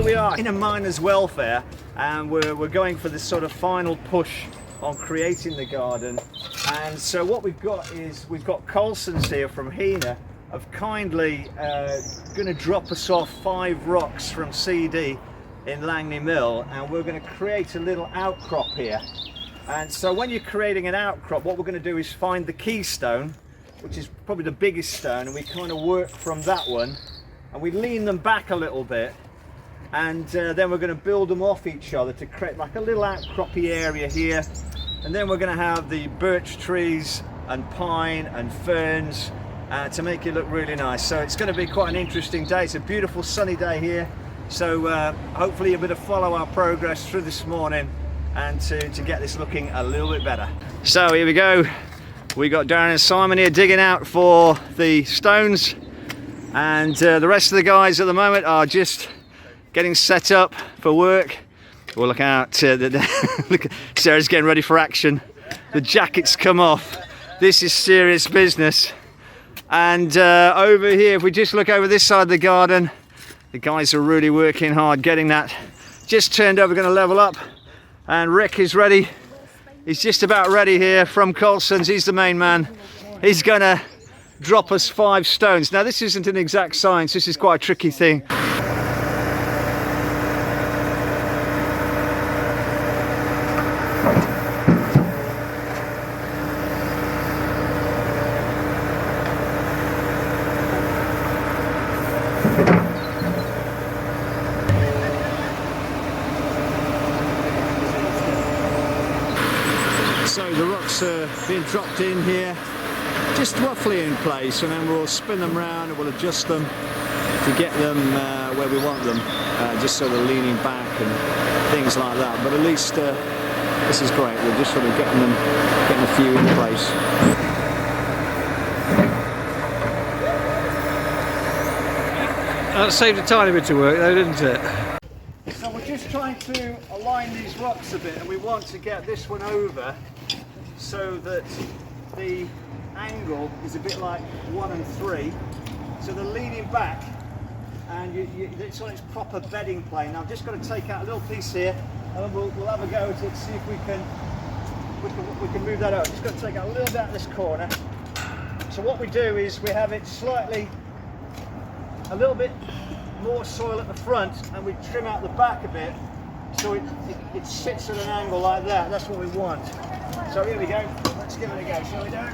we are in a Miners Welfare, and we're going for this sort of final push on creating the garden. And so what we've got is we've got Colsons here from Heanor have kindly going to drop us off 5 rocks from CD in Langley Mill, and we're going to create a little outcrop here. And so when you're creating an outcrop, what we're going to do is find the keystone, which is probably the biggest stone, and we kind of work from that one, and we lean them back a little bit, and then we're going to build them off each other to create like a little outcroppy area here. And then we're going to have the birch trees and pine and ferns to make it look really nice. So it's going to be quite an interesting day. It's a beautiful sunny day here, so hopefully you'll be able to follow our progress through this morning and to get this looking a little bit better. So here we go. We got Darren and Simon here digging out for the stones, and the rest of the guys at the moment are just getting set up for work. We'll look out. Look, Sarah's getting ready for action. The jacket's come off. This is serious business. And over here, if we just look over this side of the garden, the guys are really working hard getting that just turned over. We're going to level up, and Rick is ready. He's just about ready here from Colsons. He's the main man. He's going to drop us 5 stones. Now this isn't an exact science. This is quite a tricky thing. So the rocks are being dropped in here, just roughly in place, and then we'll spin them round and we'll adjust them to get them where we want them, just so they're leaning back and things like that. But at least this is great. We're just sort of getting a few in place. That saved a tiny bit of work though, didn't it? So we're just trying to align these rocks a bit, and we want to get this one over so that the angle is a bit like 1 and 3. So they're leaning back, and it's on its proper bedding plane. Now I'm just going to take out a little piece here, and we'll have a go to see if we can move that out. Just going to take out a little bit out of this corner. So what we do is we have it a little bit more soil at the front, and we trim out the back a bit so it sits at an angle like that. That's what we want. So here we go. Let's give it a go, shall we, Darren?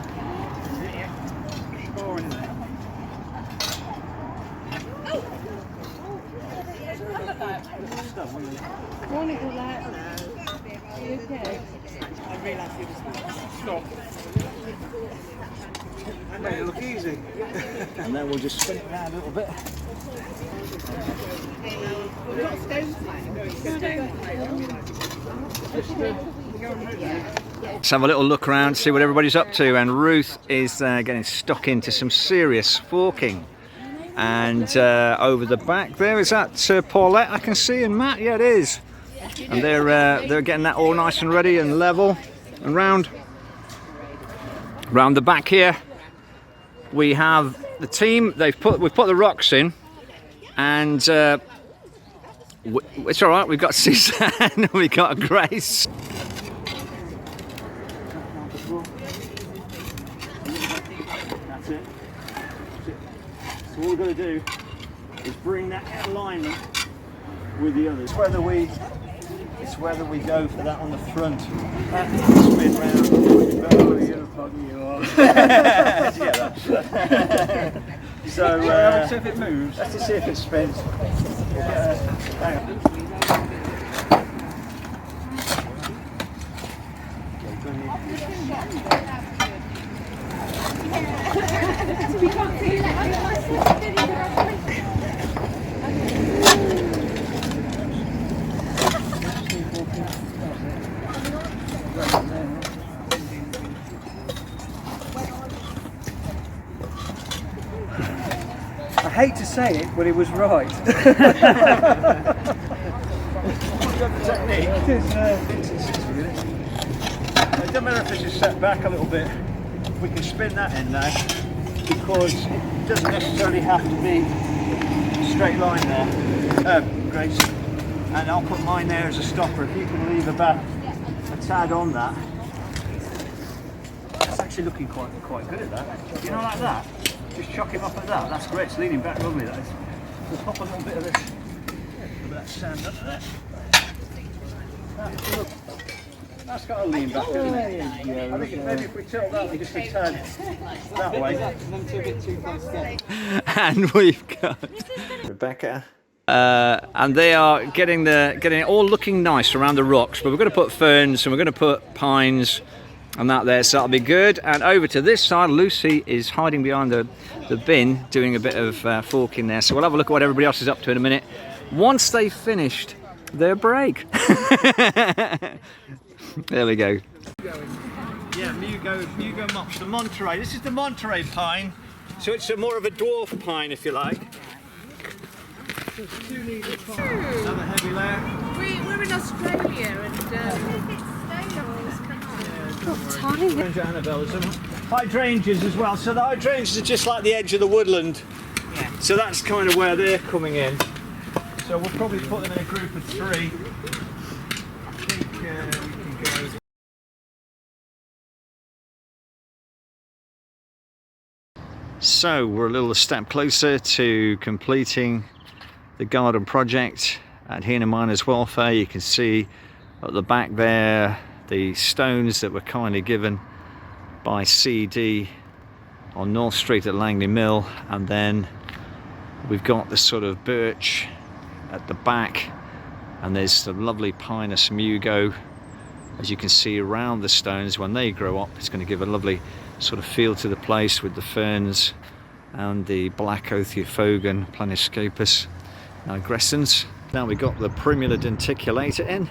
Scoring there. Morning, all that. Are you okay? I realised you was stop. That made it look easy. And then we'll just spin it around a little bit. Let's have a little look around, see what everybody's up to. And Ruth is getting stuck into some serious forking. And over the back there, is that Paulette I can see, and Matt? Yeah, it is. And they're getting that all nice and ready and level. And round the back here, we have the team. We've put the rocks in, and it's all right. We've got Suzanne, we've got Grace. That's it. So all we've got to do is bring that in alignment with the others. It's whether we go for that on the front. Spin round. Oh, you're fucking you are. So let's see if it moves. Let's just see if it spins. Hang on. I hate to say it, but it was right. Technique. It doesn't matter if it's just set back a little bit. We can spin that in now, because it doesn't necessarily have to be a straight line there. Grace. and I'll put mine there as a stopper. If you can leave about a tad on that. That's actually looking quite good at that. You know, like that. Just chuck him up at that. That's great. It's leaning back lovely. That is. We'll pop a little bit of this, a bit of that sand under there. That's got to lean back, doesn't it? I think maybe if we tilt that just a tad that way. And we've got Rebecca. And they are getting it all looking nice around the rocks, but we're going to put ferns and we're going to put pines and that there, so that'll be good. And over to this side, Lucy is hiding behind the bin doing a bit of forking there, so we'll have a look at what everybody else is up to in a minute once they've finished their break. There we go. Yeah, Mugo mops, the Monterey. This is the Monterey pine, so it's more of a dwarf pine, if you like. Another heavy layer. We're in Australia and Annabelle's and hydrangeas as well. So the hydrangeas are just like the edge of the woodland. Yeah. So that's kind of where they're coming in. So we'll probably put them in a group of 3. I think we can go. So we're a little step closer to completing the garden project at Heanor Miners Welfare. You can see at the back there the stones that were kindly given by CD on North Street at Langley Mill, and then we've got the sort of birch at the back, and there's some lovely Pinus mugo, as you can see around the stones. When they grow up, it's going to give a lovely sort of feel to the place with the ferns and the black Othiofogan Planiscopus nigressans. Now we've got the Primula denticulator in,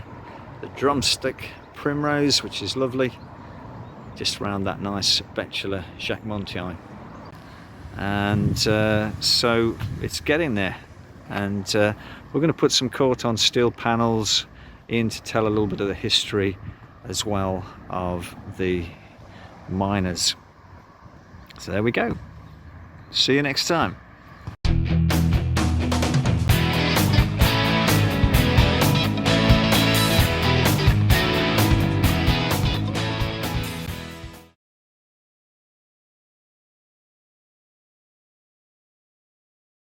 the drumstick primrose, which is lovely, just around that nice Betula Jacquemontii. And so it's getting there, and we're going to put some Corton steel panels in to tell a little bit of the history as well of the miners. So there we go. See you next time.